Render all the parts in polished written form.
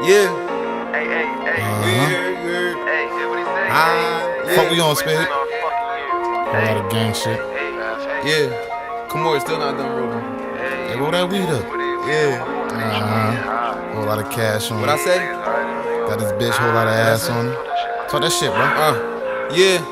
Yeah. Hey, hey, hey. Hey, what he say? Fuck we on, Spade. A A lot of gang shit. Yeah. Come on, it's still not done rolling. Hey, roll that weed up. Yeah. Whole lot of cash on What I it. say? Got this bitch, whole lot of ass on it. Talk that shit, bro. Yeah.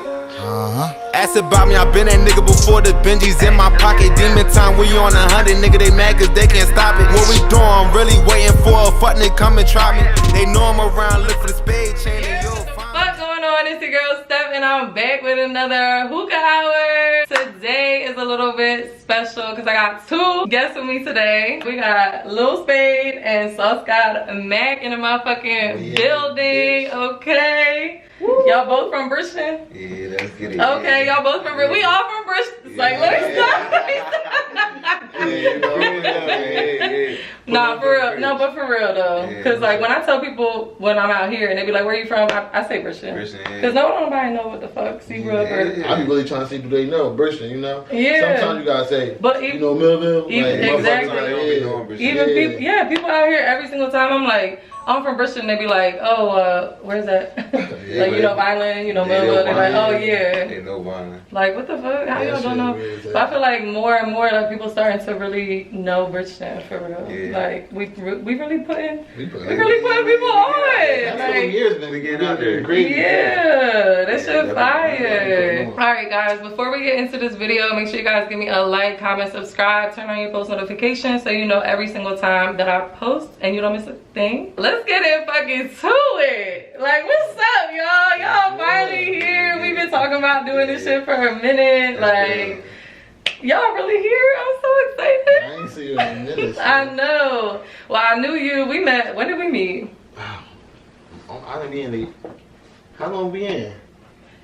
Ask Ask about me, I been that nigga before the Benjis in my pocket. Demon time, we on 100, nigga, they mad cause they can't stop it. What we doing? Really waiting for a fuck nigga come and try me. They know I'm around, look for the spade chain and you'll find me. What's going on? It's your girl Steph and I'm back with another hookah hour. Today is a little bit special because I got two guests with me today. We got Lil Spade and Saucegod Mac in the motherfucking building, okay? Y'all both from Bristol? Yeah, let's get it. Okay, y'all both from Bristol. We all from Bristol. Like, let me stop. Nah, for real. No, but for real though. Cause like when I tell people when I'm out here and they be like, "Where you from?" I say Bristol. Cause nobody know what the fuck Seabrook or. I be really trying to see do they know Bristol, you know? Yeah. Sometimes you gotta say, but you know Millville? Even, like, exactly. Even people, people out here every single time. I'm like, I'm from Bristol, and they be like, "Oh, where's that?" Like, you know, Vineland, you know, Millville. They're like, "Oh yeah." Ain't no Vineland. Like, what the fuck? How y'all don't know? But I feel like more and more like people starting to really know Bridgeton for real. Yeah. Like we really putting people on. That's Like, years been getting out there. Crazy. yeah, that shit fire. Alright guys, before we get into this video, make sure you guys give me a like, comment, subscribe, turn on your post notifications so you know every single time that I post and you don't miss a thing. Let's get in fucking to it. Like, what's up, y'all? Y'all finally here. We've been talking about doing this shit for a minute. Like, y'all really here? I'm so excited. I ain't see you in a minute. I know. Well, I knew you. We met. When did we meet? I done be in the. How long we in?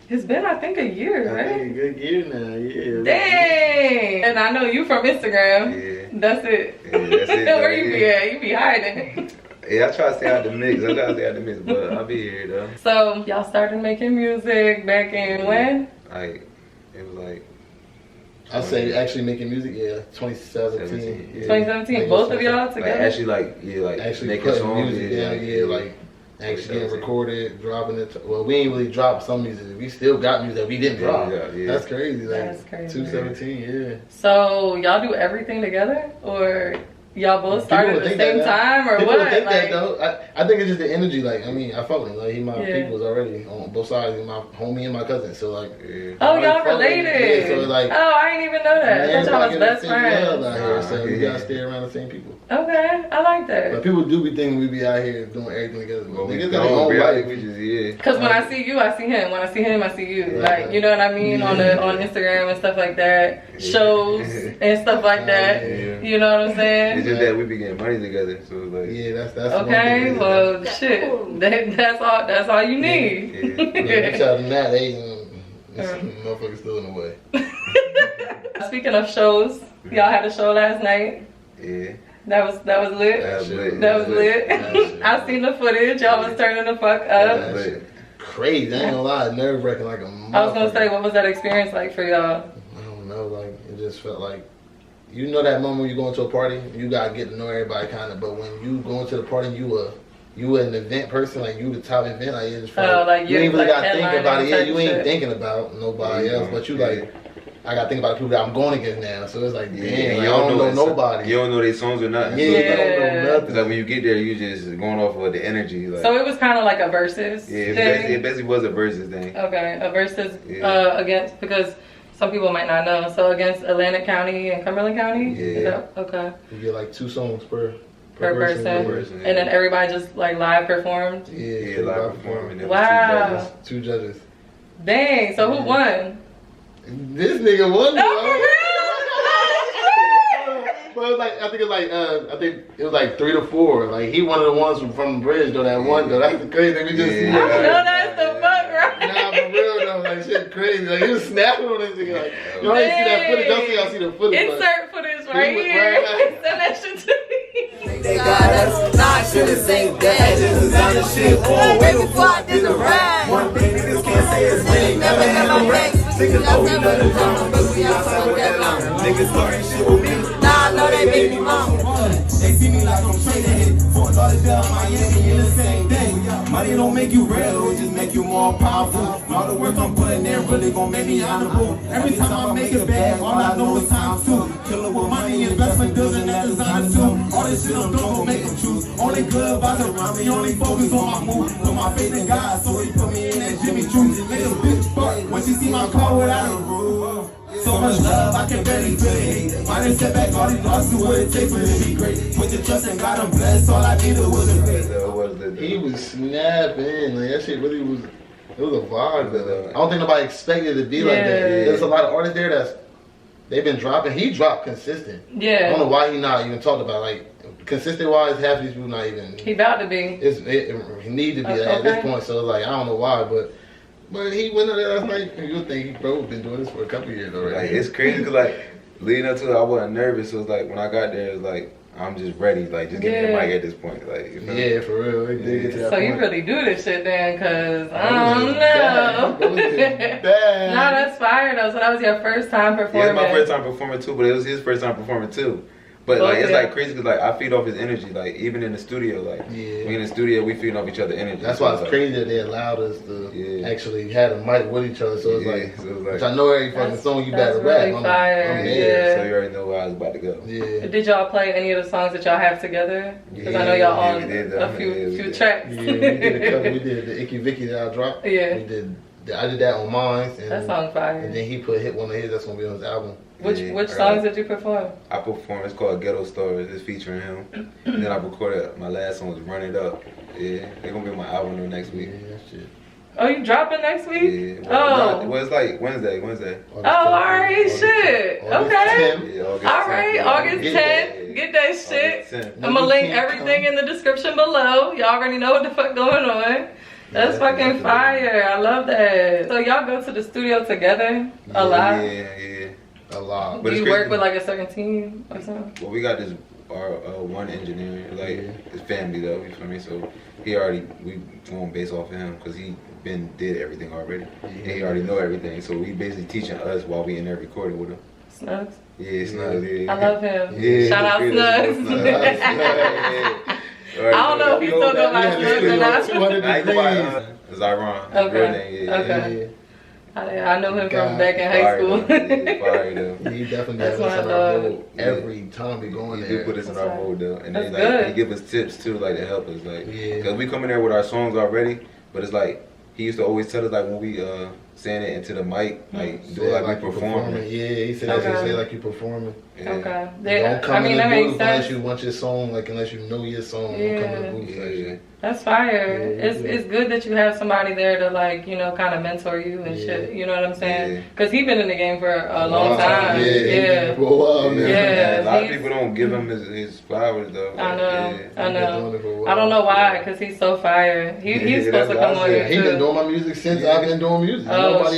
It's been, I think, a year, I right? think a good year now, yeah. Dang! And I know you from Instagram. Yeah. That's it. Yeah, that's it. Where you be at? You be hiding. Yeah, I try to stay out the mix. But I'll be here though. So, y'all started making music back in when? Like, it was like. I say actually making music, 2017. Yeah. 2017, both of y'all together? Like actually, actually making putting songs. music, like actually getting recorded, dropping it. Well, we ain't really dropped some music. We still got music that we didn't drop. Yeah. That's crazy. Like, That's crazy. 2017, yeah. So, y'all do everything together? Or y'all both started at the same time? Or people what? Think like, that, though. I think it's just the energy. Like, I mean, I fuck with him. Like, he my Yeah. people's already on both sides. He's my homie and my cousin. So, like, oh, y'all related? Yeah, so, like, oh, I didn't even know that. I thought y'all was best friends. Out here, so you gotta stay around the same people. Okay, I like that. But people do be thinking we be out here doing everything together. But We niggas got their own life. Cause when I see you, I see him. When I see him, I see you. Like, you know what I mean? On Instagram and stuff like that. Shows and stuff like that. You know what I'm saying? It's just that we be getting money together, so it's like. Yeah, that's okay. Well, shit. That's all you need. Yeah, tell them that they motherfuckers still in the way. Speaking of shows, y'all had a show last night. Yeah. That was lit. That was lit. I seen the footage. Y'all was turning the fuck up. Crazy. I ain't gonna lie, nerve wracking like a motherfucker. I was gonna say, what was that experience like for y'all? I don't know. Like, it just felt like, you know that moment when you go into a party, you gotta get to know everybody kind of. But when you go into the party, you an event person, like you the top event. Like, it just felt like you ain't really like gotta think about it. Yeah, you ain't shit. thinking about nobody else, but you like. I gotta think about the people that I'm going against now, so it's like, damn, you like, I don't know nobody. You don't know their songs or nothing. Yeah, I don't know nothing. Like when you get there, you just going off of the energy. Like, So it was kind of like a versus yeah, thing? it basically was a versus thing. Okay, a versus against, because some people might not know. So against Atlantic County and Cumberland County? Yeah. Okay. You get like 2 songs per person. And then everybody just like live performed? Yeah, live performing. Wow. 2 judges. Dang, so who won? This nigga won. No, for real? But it was like, I think it was like 3 to 4. Like, he one of the ones from the bridge though. That one though. That's the crazy thing. We just. I know that's the fuck, right? Nah, for real though. Like, shit crazy. Like, he was snapping on this nigga. Like, y'all ain't see that footage. Y'all see the footage. Insert footage right here. Send that shit to me. They got us, nah, should've saved that. This is on the shit, boy, way before I did the ride. One thing niggas can't say is we ain't never had no racks. Niggas know we done the drama, but we outside with that line. Niggas starting shit with me. Nah, I know they baby mama. They see me like I'm straight ahead. Fort Lauderdale, Miami in the same day. Money don't make you real, it just make you more powerful. All the work I'm putting in really gon' make me honorable. Every time I make it bag, all I know is times two. Killer with money, investment deals, and that designer too. All this shit I'm doing gon' make them choose. Only good vibes around me, only focus on my move. Put my faith in God, so he put me in that Jimmy Choo. Little bitch fuck, when she see my car without a roof. So much love, I can barely feel it. Why they step back all these losses, what it take for it to be great. Put your trust in God, I'm blessed, all I needed was a faith. He was snapping, like that shit really was, it was a vibe. Though. I don't think nobody expected it to be like that. There's a lot of artists there they've been dropping. He dropped consistent. Yeah. I don't know why he not even talked about, like, consistent wise, half of these people not even. He about to be. He need to be at this point, so like, I don't know why, but he went up there last night, and you'll think he bro been doing this for a couple years already. Like, it's crazy because like leading up to it, I wasn't nervous. So it's like when I got there, it's like I'm just ready. Like just give me the mic at this point. Like you know? For real. It did get to that So point. you really do this shit then, cause I don't know. No, that's fire though. So that was your first time performing. Yeah, it's my first time performing too, but it was his first time performing too. But like it's like crazy because like I feed off his energy. Like even in the studio, like we in the studio, we feeding off each other energy. That's why it's crazy that they allowed us to actually have a mic with each other. So it's like, which I know every fucking song you better rap. Really fire. So you already know where I was about to go. Yeah. Did y'all play any of the songs that y'all have together? Because I know y'all on a few tracks. Yeah, we did a couple. We did the Icky Vicky that I dropped. Yeah. We did. I did that on mine. That song fire. And then he hit one of his. That's gonna be on his album. Which songs did you perform? I performed. It's called Ghetto Stars. It's featuring him. And then I recorded my last song was Run It Up. Yeah, they're gonna be on my album next week. Yeah, that shit. Oh, you dropping next week? Yeah. Well, it's like Wednesday. Oh, alright, shit. Okay. Yeah, Alright, August 10th. Get that shit. I'm gonna link everything in the description below. Y'all already know what the fuck going on. That's fucking fire. I love that. So y'all go to the studio together a lot? Yeah. A lot. Do you work with like a certain team or something? Well, we got this one engineer, like his family though, you feel me? So we going based off of him because he did everything already. And he already know everything. So he basically teaching us while we in there recording with him. Snugs? Yeah, Snugs, yeah. I love him. Yeah, shout out Snugs. I don't know if he's still doing my Snugs or not. It's Iran. Okay. Okay. I know him from back in high school. He definitely does us in our mode every time we go in there. He do put us in our mode though, and then like he give us tips too, like to help us, like because we come in there with our songs already, but it's like he used to always tell us like when we saying it into the mic, like do it like we performing. Yeah, he said that you say like you performing. Yeah. Okay. Don't come in the booth unless you want your song, like unless you know your song. Yeah. Don't come in the booth. That's fire. It's good that you have somebody there to like, you know, kind of mentor you and shit. You know what I'm saying? Because he's been in the game for a long time. Yeah. For a while, man. Yeah. A lot of people don't give him his flowers though. I know. I don't know why, because he's so fire. He's supposed to come on here too. He's been doing my music since I've been doing music. Nobody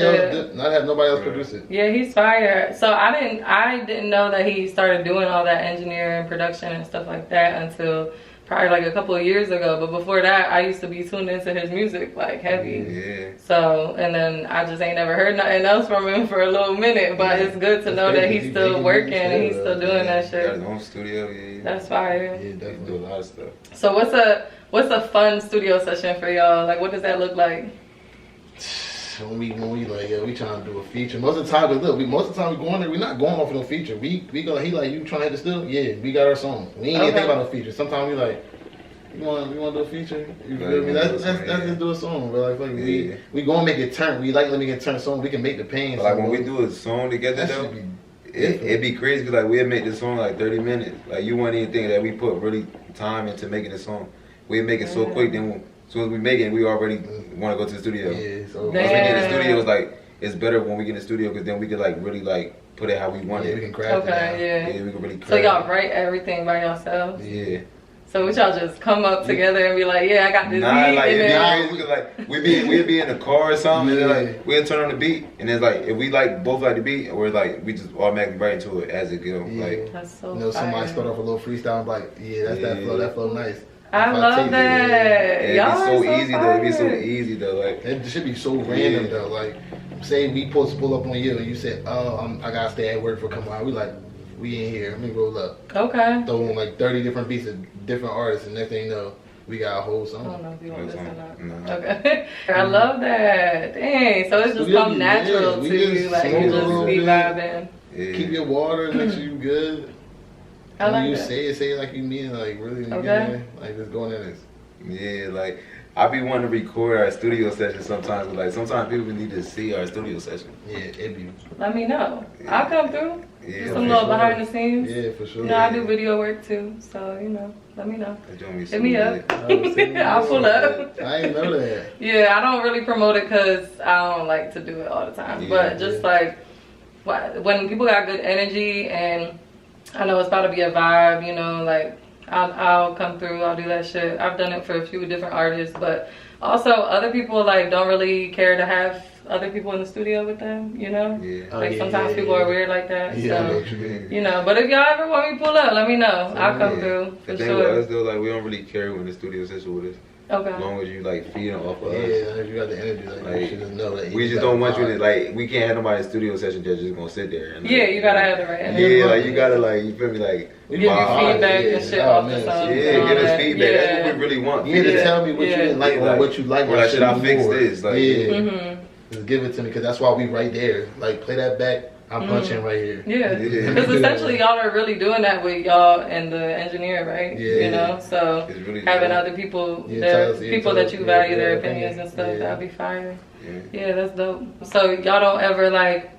else produce it. Yeah, he's fire. So I didn't know that he started doing all that engineering, production and stuff like that until probably like a couple of years ago. But before that, I used to be tuned into his music like heavy. Yeah. So, and then I just ain't never heard nothing else from him for a little minute. But it's good to know that he's still working and he's still doing that shit. Got his own studio. Yeah. That's fire. Yeah, definitely do a lot of stuff. So what's a fun studio session for y'all? Like, what does that look like? When we like, we trying to do a feature. Most of the time, look, most of the time we go in there, we're not going off of no feature. We go, he like, you trying to hit the studio? Yeah, we got our song. We ain't even think about no feature. Sometimes we like, you want to do a feature? You feel me? Let's just do a song. But like we gonna make it turn. We like let me get turn song. We can make the pain. Like when we do a song together though, it'd be crazy because like we'd make this song like 30 minutes. Like you wouldn't even think that we put really time into making the song. We'd make it so quick, then as soon as we make it, we already want to go to the studio. Yeah, so once we get in the studio, it's like it's better when we get in the studio because then we can like really like put it how we want it. We can craft it. Yeah, we can really craft so y'all write everything by yourselves? Yeah. So would y'all just come up together and be like, yeah, I got this beat? Like, we'd be in the car or something, and then like we'd turn on the beat, and then like if we like both like the beat, or like we just automatically write into it as it goes. Yeah. Like that's so somebody start off a little freestyle, and be like, that's that flow nice. I love that. It'd be so easy though. It'd be so easy though. Like it should be so random though. Like say we supposed to pull up on you, and you said, I gotta stay at work for a couple hours. We like, we in here. Let me roll up. Okay. Throw on like 30 different beats of different artists, and next thing you know, we got a whole I song. don't know if you want this or not. No. Okay. I love that. Dang. So it's just come natural to you. Like you just be vibing. Yeah. Keep your water, make sure you good. I like when you that. say it like you mean it, like really. When you Okay. get in there, like just going in this. Yeah, like I be wanting to record our studio session sometimes, but like sometimes people need to see our studio session. Yeah, it be. Let me know. I'll come through. Yeah, Just some little behind the scenes. Yeah, for sure. You know, I do video work too, so you know, let me know. Hit me up. Lit. I'll pull up. I ain't know that. Yeah, I don't really promote it because I don't like to do it all the time. Yeah, but just like when people got good energy and I know it's about to be a vibe, you know, like I'll come through, I'll do that shit. I've done it for a few different artists, but also other people like don't really care to have other people in the studio with them, you know? Yeah. Like sometimes people are weird like that. Yeah, I know So, what you mean. you know, but if y'all ever want me to pull up, let me know. I'll come Yeah. through for The thing sure. with us though, like we don't really care when the studio session with us. Okay. As long as you like feeding off of Yeah, us. if you got the energy, like you should just know that. We just don't want you to like. We can't have nobody in studio session that's just gonna sit there. And, like, Yeah, you gotta have the right energy. Yeah, like you gotta like you feel me like. We Give you vibe, feedback yeah. and shit Oh, off the man. song. Yeah, and all give us that. feedback. Yeah. That's what we really want. You need to tell me what you didn't like or what you like. Or like, should I fix this? Like, yeah. Mm-hmm. Just give it to me because that's why we right there. Like play that back. I'm punching right here. Yeah, Yeah. because essentially y'all are really doing that with y'all and the engineer, right? Yeah. You know, so It's really having dope. other people, Yeah, their, tell us, yeah, people tell that us, you yeah, value their their opinions and stuff, yeah. that'd be fire. Yeah. Yeah, that's dope. So y'all don't ever like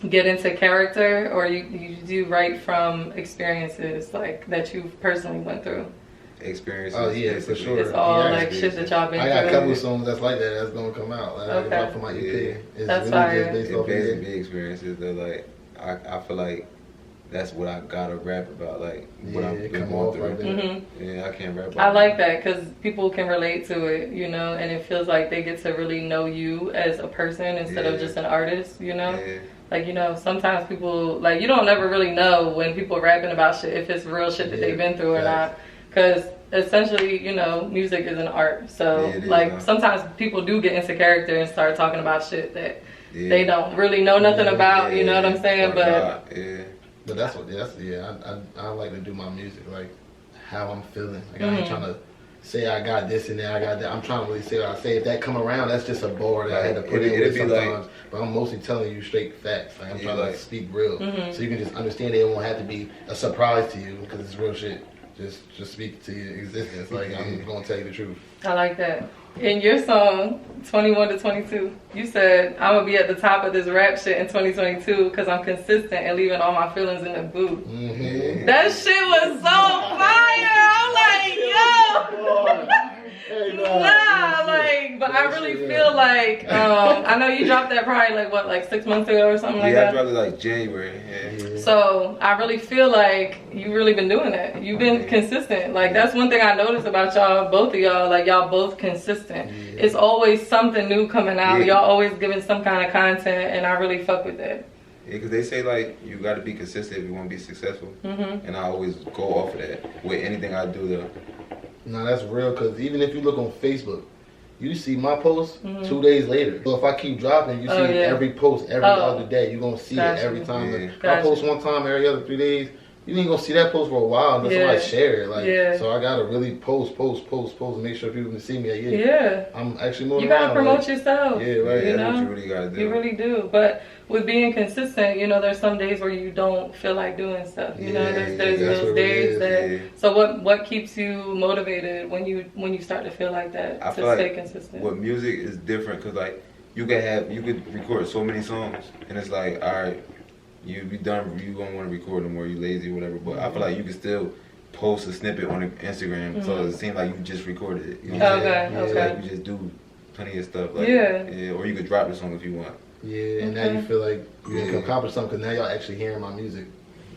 get into character, or you do write from experiences like that you personally went through? Experiences. Oh yeah, for basically. sure. It's all Yeah, like shit that y'all been I got a through. couple songs that's like that that's gonna come out. Like I Okay. drop for my EP. Yeah. It's That's really fire. just based It off of basically it. big experiences that like I feel like that's what I gotta rap about, like what Yeah, I've it been come going off through. like that. Mm-hmm. Yeah, I can't rap about I like that because people can relate to it, you know, and it feels like they get to really know you as a person instead of Yeah. just an artist, you know? Yeah. Like, you know, sometimes people, like, you don't ever really know when people are rapping about shit, if it's real shit that Yeah, they've been through or facts. not. Because essentially, you know, music is an art. So, Yeah, it is, like, huh? sometimes people do get into character and start talking about shit that Yeah. they don't really know nothing Yeah, about, you know what I'm saying? Or But, not, yeah. But that's I like to do my music like how I'm feeling. Like I ain't trying to say I got this and then I got that. I'm trying to really say what I say. If that come around, that's just a bar that I had to put in with It'd be like- sometimes. But I'm mostly telling you straight facts. Like I'm Yeah, trying to like- speak real, so you can just understand it. It won't have to be a surprise to you because it's real shit. Just speak to your existence. Like I'm gonna tell you the truth. I like that. In your song, 21 to 22, you said, I'm going to be at the top of this rap shit in 2022 because I'm consistent and leaving all my feelings in the booth. Mm-hmm. That shit was so fire. I'm like, yo. Nah, like, but I really feel like, I know you dropped that probably like 6 months ago or something like Yeah, I that. dropped it like January. Yeah. So I really feel like you really been doing that. You've been consistent. Like that's one thing I noticed about y'all, both of y'all. Like y'all both consistent. It's always something new coming out. Yeah. Y'all always giving some kind of content, and I really fuck with that. Yeah, because they say like you got to be consistent if you want to be successful, and I always go off of that with anything I do. Though. No, that's real. Cause even if you look on Facebook, you see my post 2 days later. So if I keep dropping, you see every post every other day. You're gonna see it every time. Yeah. If I post one time every other 3 days, you ain't gonna see that post for a while unless somebody share it. Like, so I gotta really post, and make sure people can see me. Like, I'm actually moving You gotta around, promote like, yourself. Yeah, right. You That's what know, you really gotta do. you really do. But with being consistent, you know, there's some days where you don't feel like doing stuff. You know, there's that's those what it days is, that. yeah. So what keeps you motivated when you start to feel like that I to feel stay like consistent? with music is different because like you could record so many songs and it's like, all right, you be done, you don't want to record no more, you lazy or whatever. But I feel like you can still post a snippet on Instagram so it seems like you just recorded it. You know what I'm saying? Okay. It's like you just do plenty of stuff. Like, Yeah. Or you could drop the song if you want. Yeah, and now you feel like you can accomplish something because now y'all actually hearing my music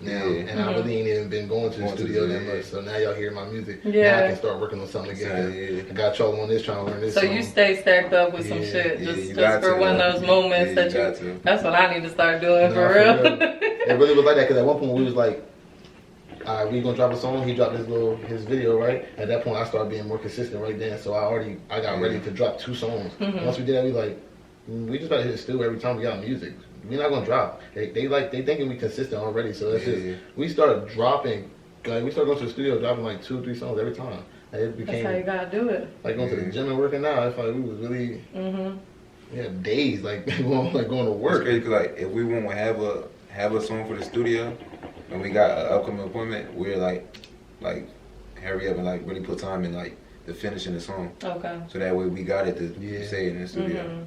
now. Yeah. And I really ain't even been going to the Going to studio the- that much, so now y'all hear my music. Yeah. Now I can start working on something again. Yeah. I got y'all on this trying to learn this So song. you stay stacked up with some Yeah, shit yeah, you just got for to, one though. of those moments Yeah, that you got to. That's what I need to start doing Nah, for real. It really was like that because at one point we was like, all right, we gonna drop a song. He dropped his video, right? At that point, I started being more consistent right then. So I got ready to drop 2 songs. Once we did that, we like, we just gotta hit the studio every time we got music. We're not gonna drop. They thinking we consistent already. So that's just we started dropping like we started going to the studio, dropping like 2 or 3 songs every time. Like, it became That's how you gotta do it. like going to the gym and working out. I felt like we was really we had days like going to work. It's crazy because like if we won't have a song for the studio and we got an upcoming appointment, we're like hurry up and like really put time in like the finishing the song. Okay. So that way we got it to say it in the studio.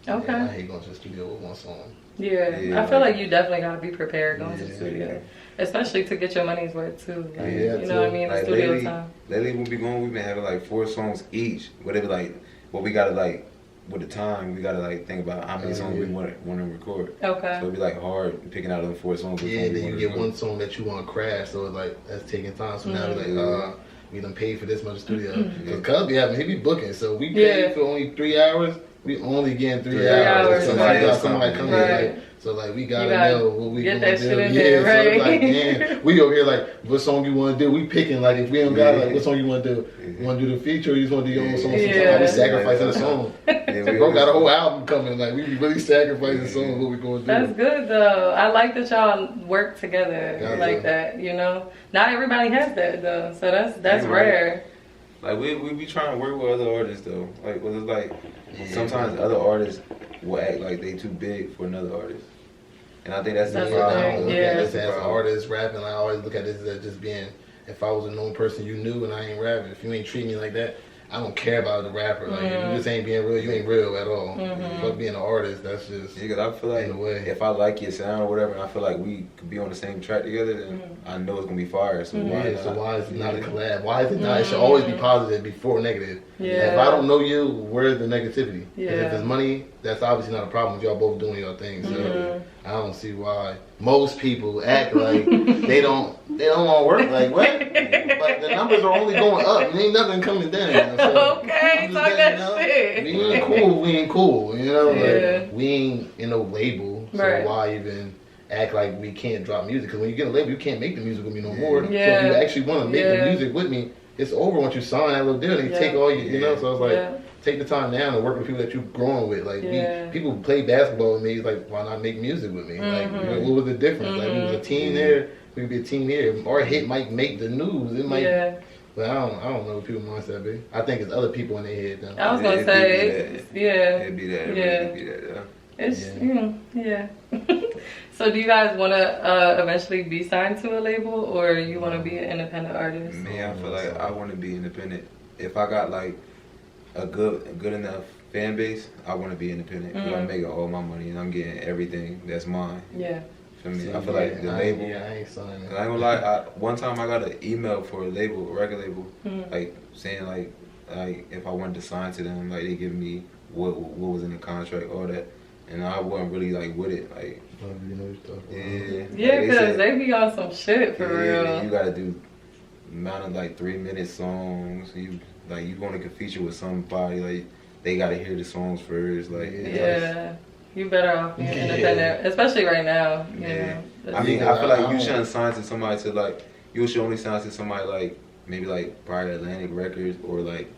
Okay. Yeah, I hate going to the studio with one song. Yeah, I feel like you definitely gotta be prepared going to the studio, especially to get your money's worth too. Like, you know what I mean? The like studio time. Lately, when we going, we've been having like 4 songs each. Whatever, like, what we gotta like with the time, we gotta like think about how many songs we want to record. Okay. So it'd be like hard picking out those 4 songs. Yeah, then you get one song that you want to crash, so it's like that's taking time. So now it's like, we done paid for this much studio. So Cuz he be booking, so we pay for only 3 hours. We only getting 3 hours. Somebody come in. So like we gotta know what we get gonna that do. shit in there, right? So like, damn, we over here like, what song you wanna do? We picking like if we don't got like, what song you wanna do? You wanna do the feature or you just wanna do your own song? Sometimes we sacrificing a song. Bro got a whole album coming. Like we really sacrificing songs. What we gonna do? That's good though. I like that y'all work together like that. You know, not everybody has that though. So that's rare. Like we be trying to work with other artists though. Like, well, it's like sometimes other artists will act like they too big for another artist, and I think that's the problem. I don't look at this as an artist rapping. I always look at this as just being. If I was a known person you knew and I ain't rapping, if you ain't treating me like that, I don't care about the rapper. Like if you just ain't being real, you ain't real at all. But being an artist, that's just because I feel like in a way. If I like your sound or whatever, and I feel like we could be on the same track together, then I know it's gonna be fire. So why is it not a collab? Why is it not? It should always be positive before negative. Yeah. If I don't know you, where's the negativity? Yeah. If it's money, that's obviously not a problem. Y'all both doing your thing. So I don't see why most people act like they don't want to work. Like what? But the numbers are only going up. There ain't nothing coming down. You know? So Okay, talk that shit. We ain't cool. We ain't cool. You know, like, we ain't in no label. So why even act like we can't drop music? Because when you get a label, you can't make the music with me no more. So if you actually want to make the music with me, it's over once you sign that little deal. They take all you know. So it's like take the time now to work with people that you're growing with. Like people play basketball with me. It's like why not make music with me? Like what was the difference? Like we was a team there. We could be a team here. Our hit might make the news. It might. But I don't know what people's mindset be. I think it's other people in their head though. I was gonna say, it'd be that. It'd be that. It's So do you guys want to eventually be signed to a label, or you want to be an independent artist? Me, I feel like I want to be independent. If I got like a good enough fan base, I want to be independent. Because I'm making all my money and I'm getting everything that's mine. Yeah. For me, I feel like the label. I ain't signing. I ain't gonna lie. One time I got an email for a label, a record label, like saying like if I wanted to sign to them, like they give me what was in the contract, all that, and I wasn't really like with it, like. Yeah, because they be on some shit for real. You gotta do amount of like 3-minute songs. You going to feature with somebody, like they gotta hear the songs first, like. You better off being independent, especially right now. Yeah. I mean, I feel like you shouldn't sign to somebody to like. You should only sign to somebody like maybe like probably Atlantic Records or like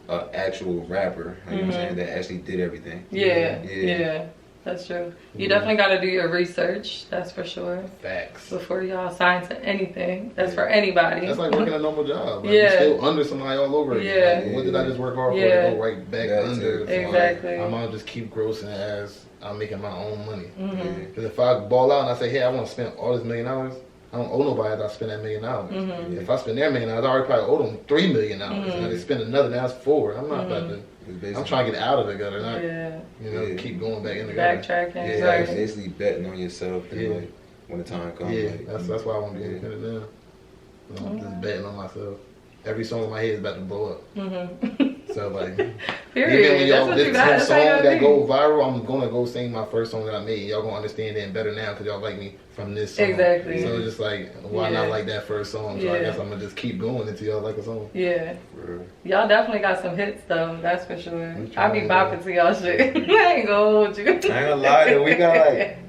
an actual rapper. Like, you know what I'm saying, that actually did everything. Yeah. That's true. You definitely got to do your research. That's for sure. Facts. Before y'all sign to anything. That's for anybody. That's like working a normal job. Like, you're still under somebody all over again. Like, what did I just work hard for to go right back under? Exactly. So, like, I might just keep grossing as I'm making my own money. Because if I ball out and I say, hey, I want to spend all this $1 million, I don't owe nobody that I spend that $1 million. If I spend their $1 million, I already probably owe them $3 million. And they spend another, now it's $4. I'm not about to. I'm trying to get out of the gutter, not keep going back in the gutter. Backtracking. Like basically betting on yourself. Like, when the time comes. That's why I want to be independent now. I'm just betting on myself. Every song in my head is about to blow up. So like, period. Even when this song that go viral, I'm gonna go sing my first song that I made. Y'all gonna understand it better now because y'all like me from this song. Exactly. So it's just like, why not like that first song? So I guess I'm gonna just keep going until y'all like a song. Yeah. Y'all definitely got some hits though. That's for sure. I be bopping to y'all shit. I ain't gonna hold you. I ain't gonna lie.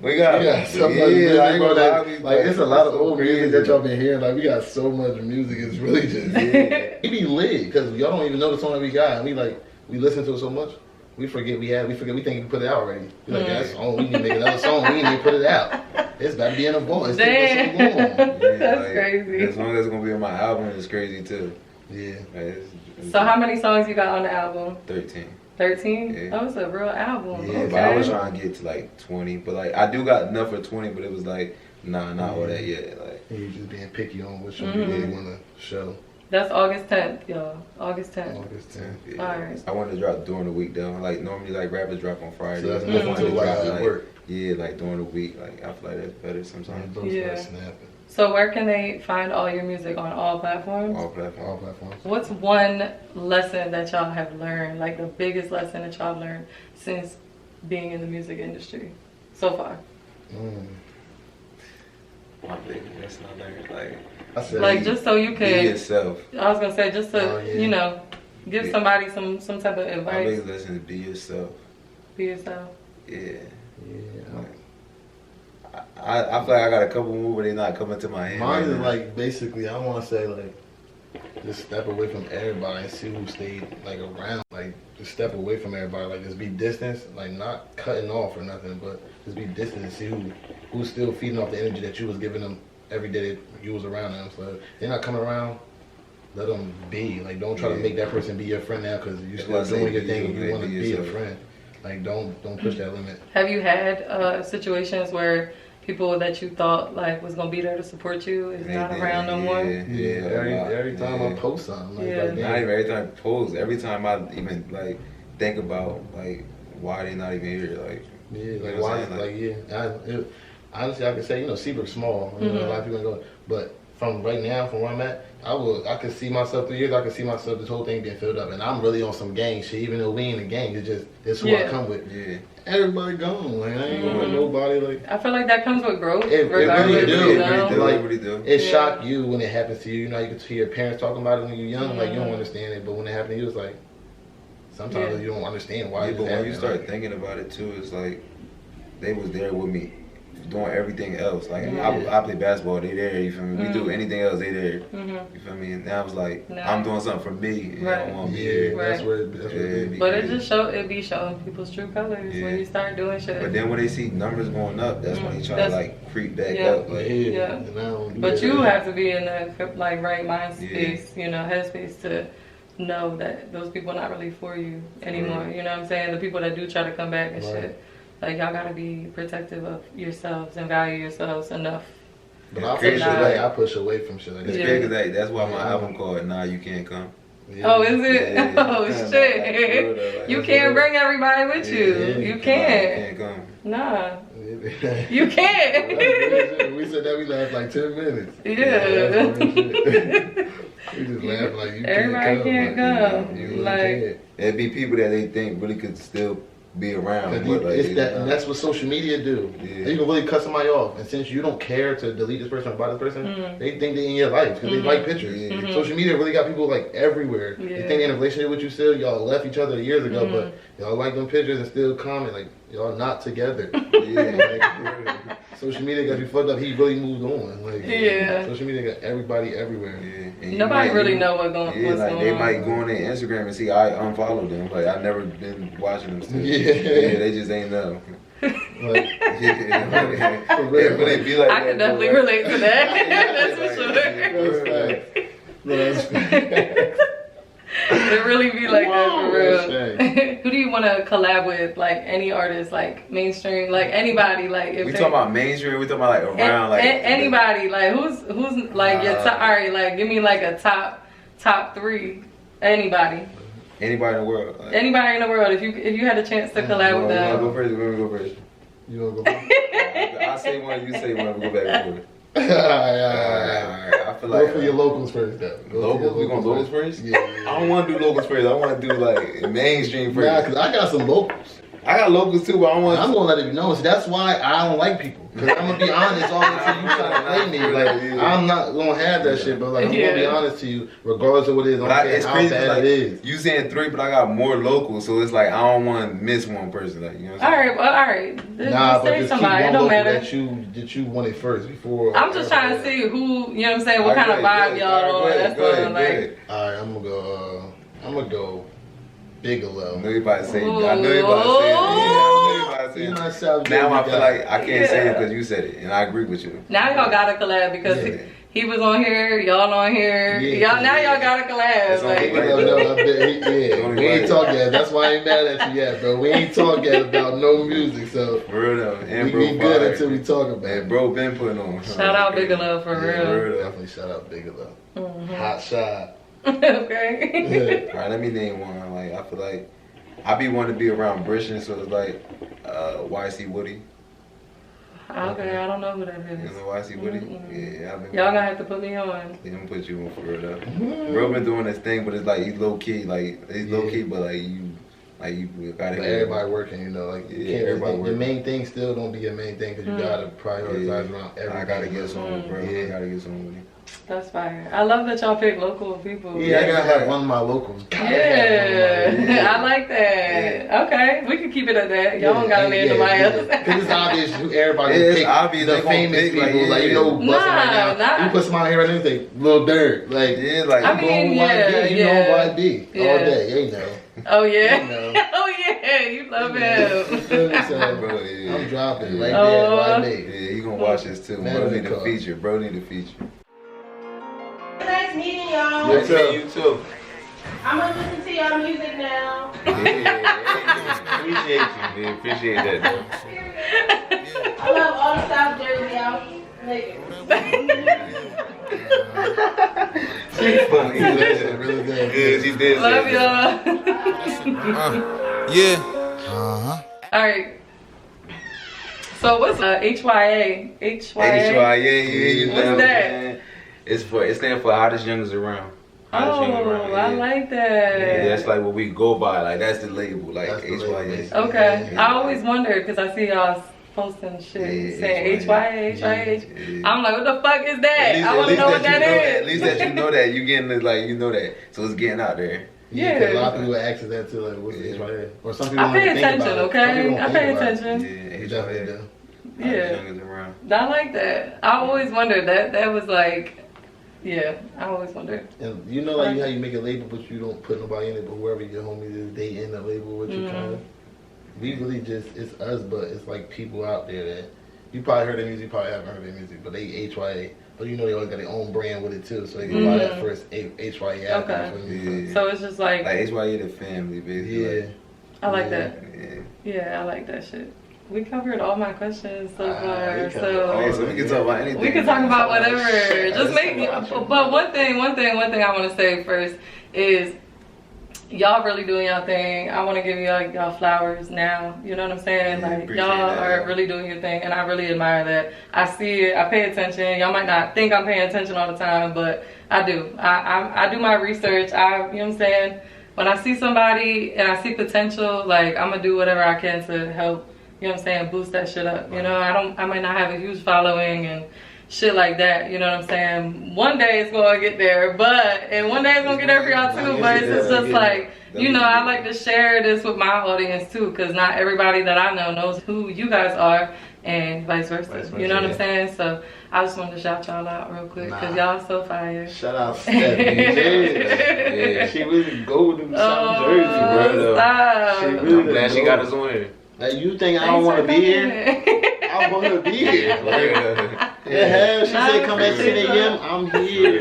We got so much music. I ain't gonna lie. Like it's a lot of old music that y'all been hearing. Like we got so much music. It's really just it be lit because y'all don't even know the song that we got. And we listen to it so much. we forget we think we put it out already. We're like, that's song, we need to make another song, we need to put it out. It's about to be in a voice. Damn. That's like, crazy. As long as it's gonna be on my album, it's crazy too. Yeah. Like, So how many songs you got on the album? 13. 13? Yeah. That was a real album. Yeah, Okay. but I was trying to get to like 20. But like, I do got enough for 20, but it was like, nah, not all that yet. Like, You're just being picky on which one you really want to show. That's August 10th, y'all. August 10th. August 10th. yeah. Alright. I wanted to drop during the week though. Like normally, like rappers drop on Friday. So that's I nothing wanted to to like drop, at work. Yeah, like during the week. Like I feel like that's better sometimes. Yeah. Snapping. So where can they find all your music? On all platforms? All platforms. All platforms. What's one lesson that y'all have learned, like the biggest lesson that y'all learned since being in the music industry so far? My biggest lesson I learned, like, I said, Like just so you be can, yourself. I was gonna say just to, Oh, yeah. you know, give Yeah. somebody some type of My advice. biggest lesson is be yourself. Be yourself. Yeah. yeah. I feel like I got a couple more, but they're not coming to my head. Mine right is now. like basically, I want to say like, just step away from everybody and see who stayed like around. Like just step away from everybody. Like just be distant. Like not cutting off or nothing, but just be distant and see who's still feeding off the energy that you was giving them every day that you was around them. So if they're not coming around, let them be. Like don't try to make that person be your friend now because you're still That's why I say doing your be thing you, and you like, want to be be a yourself. friend. Like don't push that limit. Have you had situations where people that you thought like was gonna be there to support you is not around no more? Yeah, every time I post something, like, Yeah. like Not even every time I post. Every time I even like think about like why they not even here. Like yeah, you like know what why? I'm saying? Like honestly, I can say Seabrook's small. You know, a lot of people go, but from right now, from where I'm at, I could see myself 3 years. I could see myself this whole thing being filled up, and I'm really on some gang shit. Even though we ain't a gang, it's who I come with. Yeah. Everybody gone. Like I ain't going with nobody. Like I feel like that comes with growth. It regardless, really do. you know? Like, really do. it shocked you when it happens to you. You know, you could hear your parents talking about it when you're young. Like you don't understand it, but when it happened to you, it's like sometimes you don't understand why. Yeah, it's but when happening. you start thinking about it too, it's like they was there with me doing everything else. Like I play basketball, they there. You feel me? We do anything else, they there. You feel me? And now it's like I'm doing something for me. And I don't want to be here. That's where it be. But it be showing people's true colors when you start doing shit. But then when they see numbers going up, that's when they try to like creep back up. Like, But you have to be in the like right mind space, you know, headspace to know that those people are not really for you anymore. You know what I'm saying? The people that do try to come back and shit. Like y'all gotta be protective of yourselves and value yourselves enough. But I push away from shit like that. It's crazy that that's why my album called Nah You Can't Come. Oh, is it? Yeah. Oh shit! You can't bring everybody with you. You can't. Come. Nah. You can't. We said that we laughed like 10 minutes. Yeah. We just laughed like you Everybody can't come. You Like can't. It'd be people that they think really could still be around. But like, It's that, and that's what social media do. Yeah. You can really cut somebody off, and since you don't care to delete this person or block this person, they think they're in your life because they like pictures. Social media really got people like everywhere. They think they're in a relationship with you still. Y'all left each other years ago, but y'all like them pictures and still comment like y'all not together. Like, social media got you fucked up. He really moved on. Like social media got everybody everywhere. nobody really know what's going on. They might go on their Instagram and see I unfollowed them. Like I never been watching them still. Yeah, they just ain't know. Like, But they be like I can definitely relate to that. That's for sure. It really be like that for real. Who do you want to collab with? Like any artist, like mainstream, like anybody, like if we talking about mainstream. We talking about like around like anybody. Like who's like your top? All right, like give me like a top three. Anybody. Anybody in the world. Like, anybody in the world. If you had a chance to collab with them. Go first. Let me go first. You wanna go first? I say one. You say one. We go back and forth. Alright. I feel like Go for your locals first, though. Locals? We going locals first? Yeah. I don't want to do locals first. I want to do like mainstream first. Nah, cause I got some locals. I got locals too, but I want. I'm gonna let it be known. So that's why I don't like people. Cause I'm gonna be honest all the time. You trying to play me? Like I'm not gonna have that shit. But like I'm gonna be honest to you, regardless of what it is. I don't care how bad like, it is. You saying three, but I got more locals, so it's like I don't want to miss one person. Like you know. What I'm saying? All right. Nah, but just keep somebody. one It don't local matter. that you wanted first before. I'm just trying to see who, you know what I'm saying, what kind of vibe y'all on. That's all. Like, alright, I'm gonna go. Bigelow. I know you about to say. I know you about to say it. Yeah, I know you about to say You it. know, South Now I Jersey feel guy. like I can't say it because you said it, and I agree with you. Now y'all got to collab because he was on here, y'all on here. Y'all got to collab. Like, we ain't talk yet. That's why I ain't mad at you yet, bro. We ain't talk yet about no music, so For real though. And we bro be good fire. until we talk about Man, it. bro been putting on. shout out Bigelow for real. Definitely shout out Bigelow. Hot shot. Okay. Alright, let me name one. Like I feel like I be wanting to be around British, so it's like YC Woody. Okay, I don't know who that You is. know YC Woody? Yeah, I've been. Y'all gonna have to put me on. I'm gonna put you on for real though. Bro been doing this thing, but it's like he's low key, low key, but you gotta. Like everybody working, you know, like you can't. everybody The working. main thing still don't be your main thing because you gotta prioritize around everything. I gotta get some, bro. I gotta get some with you. That's fire. I love that y'all pick local people. Yeah, I gotta have one of my locals. Yeah, I like that. Okay, we can keep it at that. Y'all don't gotta name nobody else. Because it's obvious who everybody It's pick obvious the they gonna famous pick, people. like, Like, you know, busting right now. You put somebody here and they say, Lil Durk. Like, Yeah, like I mean, you know YB all day. You know. Oh yeah. You know. Oh yeah, you love him. bro, yeah. I'm dropping right Oh. there, Yeah, you gonna watch this too. Bro need a feature. Bro need a feature. Nice meeting y'all. Nice meeting you too. I'm gonna listen to y'all music now. Appreciate you, man. Appreciate that, though. I love all the South Jersey out niggas. She's funny. Really good. Yeah, she did. Love y'all. Uh-huh. All right. So what's HYA? HYA, you What's know, that? man. It stands for hottest youngest around. Hottest youngest around. I like that. Yeah, that's like what we go by. Like that's the label. Like That's the HYA. label. Okay. Yeah. I always wondered because I see y'all posting shit saying HYA. I'm like, what the fuck is that? I want to know what that is. At least that you know that you getting it, like you know that, so it's getting out there. Yeah, 'cause a lot of people ask us that too, like, what's this right here? Or some people I pay don't even think attention, about it. Some okay? people don't I think pay about it. attention. Yeah, You definitely HYA. do. Yeah. Youngest around. I like that. I always wondered that was like, yeah, I always wondered. And you know, like how you make a label, but you don't put nobody in it, but whoever your homies is, they in the label with you, kind of. We really just, it's us, but it's like people out there that you probably heard their music, you probably haven't heard their music, but they HYA. But you know, they always got their own brand with it too, so they can buy that first HYA album. Okay. Yeah. So it's just like HYA the family, basically. Yeah. I like that. Yeah. Yeah, I like that shit. We covered all my questions so we far, covered Okay, so so we can talk about anything. we can talk about whatever. Just Let's make me. talk about But one thing I want to say first is y'all really doing y'all thing. I want to give y'all flowers now. You know what I'm saying? Yeah, Like appreciate y'all that. are really doing your thing, and I really admire that. I see it. I pay attention. Y'all might not think I'm paying attention all the time, but I do. I do my research. You know what I'm saying? When I see somebody and I see potential, like I'm gonna do whatever I can to help. You know what I'm saying? Boost that shit up. You know, I might not have a huge following and shit like that. You know what I'm saying? One day it's gonna get there, and one day it's gonna get there for y'all too. But it's just like, you know, I like to share this with my audience too, because not everybody that I know knows who you guys are, and vice versa. You know what I'm saying? So I just wanted to shout y'all out real quick because y'all so fire. Shout out Steph, yeah. She really golden South Jersey, bro. Stop. She really I'm glad she got us on here. Like, you think I don't want to be here? I want to be here. Yeah, she said come at 10 a.m. I'm here.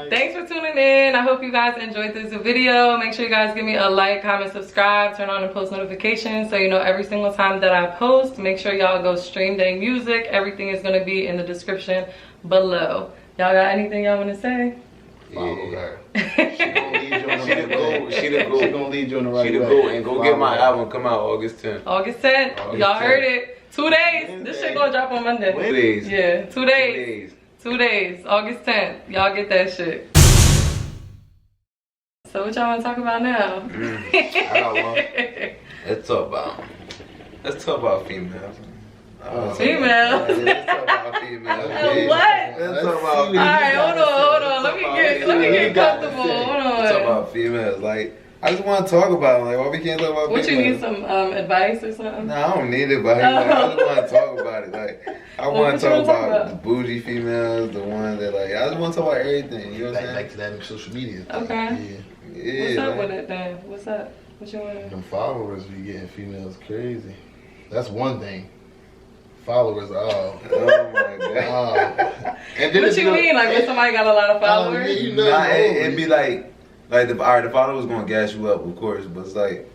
Thanks for tuning in. I hope you guys enjoyed this video. Make sure you guys give me a like, comment, subscribe, turn on the post notifications so you know every single time that I post. Make sure y'all go stream their music. Everything is going to be in the description below. Y'all got anything y'all want to say? Follow her. She the goat. She gonna lead you in the right way. She the goat. And go get my album. Come out August 10th. August 10th. Y'all heard it. 2 days. This shit gonna drop on Monday. 2 days. Yeah, 2 days. 2 days. August 10th. Y'all get that shit. So what y'all want to talk about now? I got one. Let's talk about females. Females? Let's talk about females. What? Let's talk about females. Alright, hold on. Let me get comfortable. Hold on. Let's talk about females. Like, I just want to talk about them. Like, why we can't talk about What, females? you need some advice or something? Nah, I don't need it, but I just want to talk about it. Like, I Well, want what to you talk wanna talk about about? the bougie females, the ones that like. I just want to talk about everything. You know what I'm Back saying? to that social media thing. Okay. Yeah, What's up man. with it then? What's up? What you want? Them followers be getting females crazy. That's one thing. Followers, oh. Oh my god. And then What it's, you mean? Like when somebody got a lot of followers? yeah, you know, Nah, it'd be like the followers gonna gas you up, of course, but it's like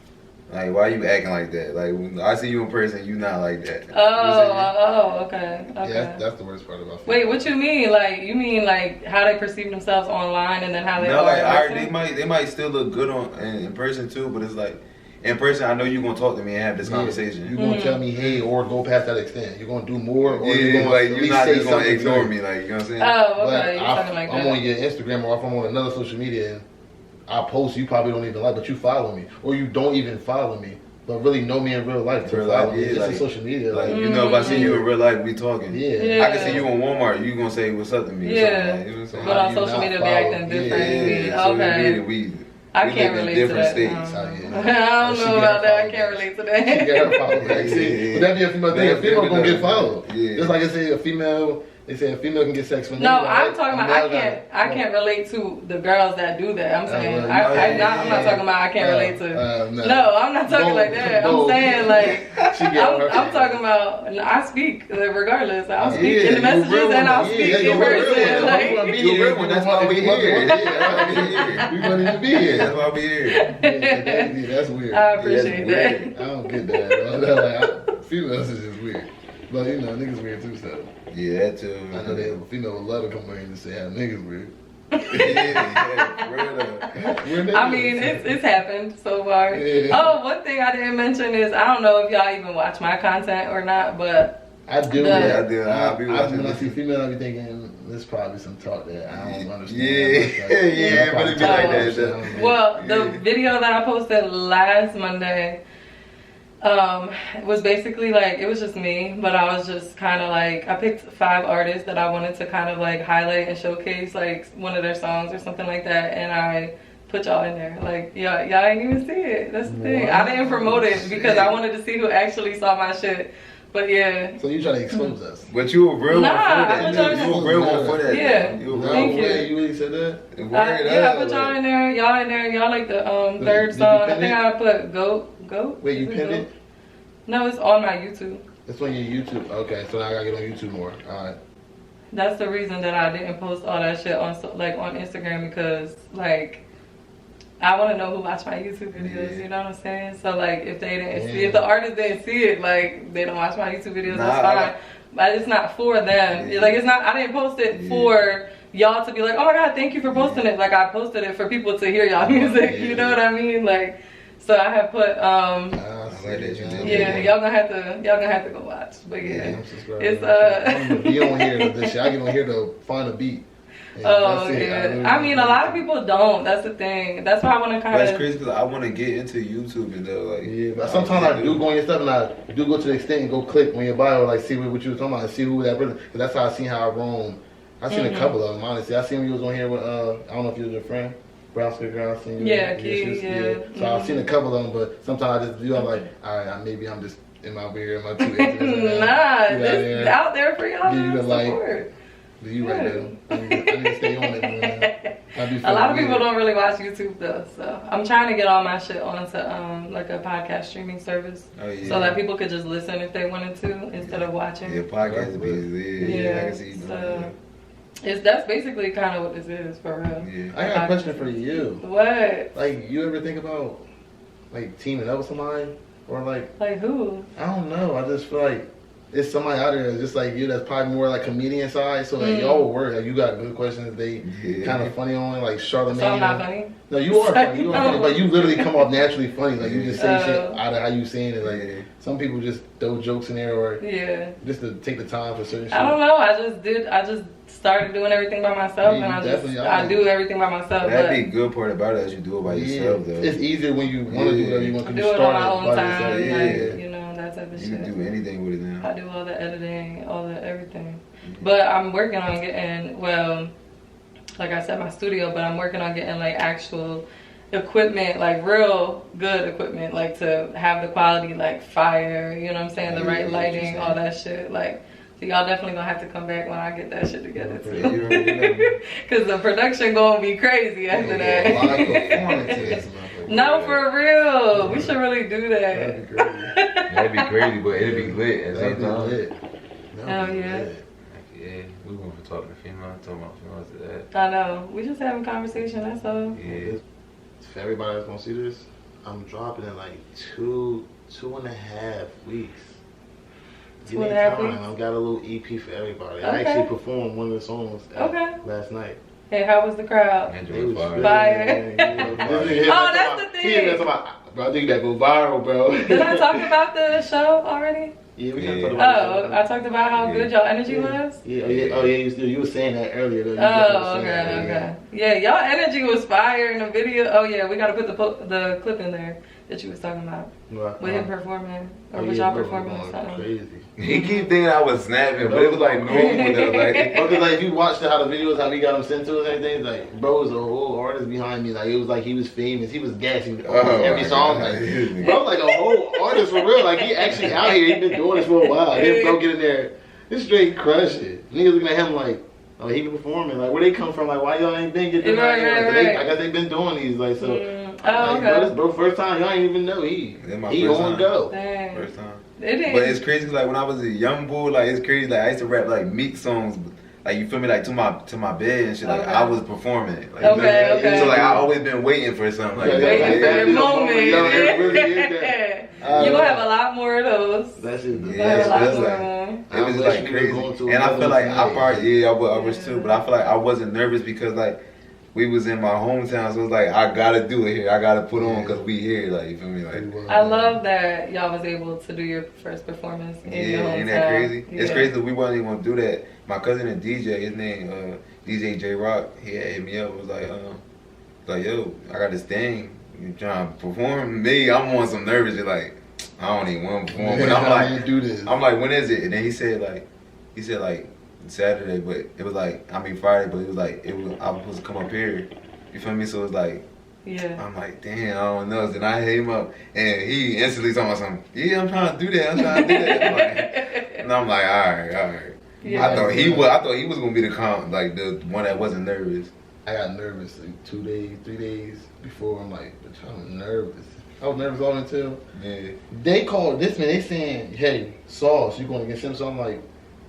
why you acting like that? Like when I see you in person, you not like that. Okay. Yeah, that's the worst part about it. Wait, what you mean? Like you mean like how they perceive themselves online and then how they No, are like in person? they might still look good in person too, but it's like in person I know you gonna talk to me and have this conversation. You gonna tell me hey or go past that extent. You're gonna do more or Yeah, you're gonna like at you're least not say just gonna something ignore to me, like you know what I'm saying? Oh, But okay. You're talking like I'm that. on your Instagram or if I'm on another social media and I post you probably don't even like, but you follow me or you don't even follow me, but really know me in real life. Real follow life, me. yeah, It's like- just social media. Like Like, you know, if I see you in real life, we talking. Yeah. I can see you in Walmart, you gonna say what's up to me. Yeah. Or something, like, you know what I'm saying? But on you social not media, they follow- acting yeah, different. Yeah, so Okay. we I we can't live in relate to different that. states. I don't know about that. I can't relate to She got that. her follow back. See, but that be a female thing. A female gonna get followed. Yeah. Just like I say, a female. They say a female can get sex from. No, anybody. I'm talking about A male I can't relate to the girls that do that. I'm saying well, I'm not talking about I can't relate to. No, I'm not talking like that. I'm saying like I'm talking about I speak regardless. I'll speak in the messages and I'll speak in person. Like You real one, that's why we here. We wanted to be here. That's why we here. That's weird. I appreciate that. I don't get that. Like, females is just weird. But you know, niggas weird too, so. Yeah, that too. I know they female would love to come here and just say how niggas weird. Yeah, for real though. We're niggas. I mean, it's happened so far. Yeah. Oh, one thing I didn't mention is I don't know if y'all even watch my content or not, but I do. Yeah, I do. I'll be watching when I this. see female, I be thinking there's probably some talk that I don't understand. Yeah, but it be like that. though. well, the video that I posted last Monday was basically like it was just me, but I was just kind of like I picked 5 artists that I wanted to kind of like highlight and showcase like one of their songs or something like that, and I put y'all in there. Like y'all ain't even see it. That's the thing. I didn't promote it because I wanted to see who actually saw my shit. But yeah. So you try to expose us? But you a real one for that. Nah, You a real one for that. Yeah. You a real Thank one. you. You really said that? Yeah, I put y'all in there. Y'all in there. Y'all like the third did you song. I pin think it? I put Goat. Wait, you Is pinned Goat? it? No, it's on my YouTube. It's on your YouTube. Okay, so now I gotta get on YouTube more. All right. That's the reason that I didn't post all that shit on on Instagram because like I want to know who watched my YouTube videos. You know what I'm saying? So like if they didn't see, if the artist didn't see it, like they don't watch my YouTube videos, that's fine. But it's not for them. Like it's not. I didn't post it for y'all to be like, oh my god, thank you for posting it. Like I posted it for people to hear y'all music. You know what I mean? Like so I have put yeah, y'all gonna have to go watch. But yeah, it's I'm gonna be on here with this shit. I get on here to find a beat. And oh that's it. yeah, I mean a lot of people don't. That's the thing. That's why I want to kind of. That's crazy because I want to get into YouTube and though like. Yeah, but sometimes I do go on your stuff and I do go to the extent and go click on your bio, like see what you was talking about, and see who that person. Cause that's how I seen how I roam. I seen a couple of them honestly. I seen when you was on here with I don't know if you was your friend. Brown skin girl, I seen you. Yeah, Key, So I've seen a couple of them, but sometimes I just do. I'm like, all right, maybe I'm just in my weird, my too into nah, it's out there for y'all give you to the support. You right there. I need to stay on it, man. A lot of people don't really watch YouTube though, so I'm trying to get all my shit onto like a podcast streaming service, so that people could just listen if they wanted to instead of watching. Yeah, podcast is yeah. I can see you doing that. That's basically kind of what this is for real. Yeah. I got a question for you. What? Like, you ever think about like teaming up with somebody, or like who? I don't know. I just feel like it's somebody out there that's just like you that's probably more like comedian side. So like y'all will work. Like you got good questions. They kind of funny on like Charlamagne. So I'm not funny. No, you are funny. You are funny, but you literally come off naturally funny. Like you just say shit out of how you saying it. Like some people just throw jokes in there, or just to take the time for certain shit. I don't know. I just started doing everything by myself, and I do everything by myself. That'd be good part about it as you do it by yourself, though. It's easier when you want to do whatever you want to do it on my own time. Like, you know, that type of shit. You can do anything with it now. I do all the editing, all the everything. But I'm working on getting, well, like I said, my studio, but I'm working on getting like actual equipment, like real good equipment, like to have the quality like fire, you know what I'm saying, the right lighting, all that shit. Like So y'all definitely gonna have to come back when I get that shit together too. Yeah, you already know. Cause the production gonna be crazy after that. No, for real. We should really do that. That'd be crazy, but it'd be lit at the same time. Hell yeah. Yeah, we going for talking to females, talking about females to that. I know. We just having conversation, that's all. Yeah. For everybody that's gonna see this, I'm dropping in like two and a half weeks. 2.5 weeks? I've got a little EP for everybody. Okay. I actually performed one of the songs last night. Hey, how was the crowd? It was Fire. Fire. Oh, that's the thing. He talking about, bro, I think that go viral, bro. Did I talk about the show already? Yeah, we Yeah. talked about Oh, I talked about how good y'all energy was? Yeah, you were saying that earlier. Though. Oh, okay. Yeah, y'all energy was fire in the video. Oh yeah, we gotta put the clip in there that you was talking about. With him performing, or with y'all performing or something. Crazy. He keep thinking I was snapping, but it was like normal though. Like, because like if you watched how the videos, how we got him sent to us and everything, like bro was a whole artist behind me. Like it was like he was famous. He was gassing every song. Like bro, like a whole artist for real. Like he actually out here. He been doing this for a while. Then bro get in there, this straight crush it. Niggas looking at him like, oh he been performing. Like where they come from? Like why y'all ain't been getting Right. I guess they been doing these. Like so. Oh, like, okay. Bro, first time y'all ain't even know he first on time. go. Dang. First time. It is. But it's crazy 'cause, like when I was a young boy, like it's crazy. Like I used to rap like Meek songs, like you feel me, like to my bed and shit. Like I was performing it. Like, Okay. So like I always been waiting for something like that. Waiting for Like, your moment. Yo, it really is that. You gonna have a lot more of those. That's it. Yeah, it's like, it was I like wish we crazy. were going to And I another feel like night. I wish too, but I feel like I wasn't nervous because like we was in my hometown, so it's like I gotta do it here. I gotta put on because we here. Like you feel me? Like I love that y'all was able to do your first performance in your hometown. ain't that crazy? Yeah. It's crazy that we wasn't even gonna do that. My cousin and DJ, his name DJ J Rock, he had hit me up. Was like yo, I got this thing. You trying to perform? Me, I'm on some nervous. You're like, I don't even want to perform. But I'm like, do this. I'm like, when is it? And then he said like Saturday, but it was like Friday, but it was like I was supposed to come up here. You feel me? So it was like. Yeah. I'm like, damn, I don't know. Then I hit him up, and he instantly talking about something. Yeah, I'm trying to do that. And I'm like, all right. Yeah. I thought he was gonna be the one that wasn't nervous. I got nervous like 2 days, 3 days before. I'm like, bitch, I'm nervous. I was nervous all until they called this man. They saying, hey, Sauce, you going against him? So I'm like,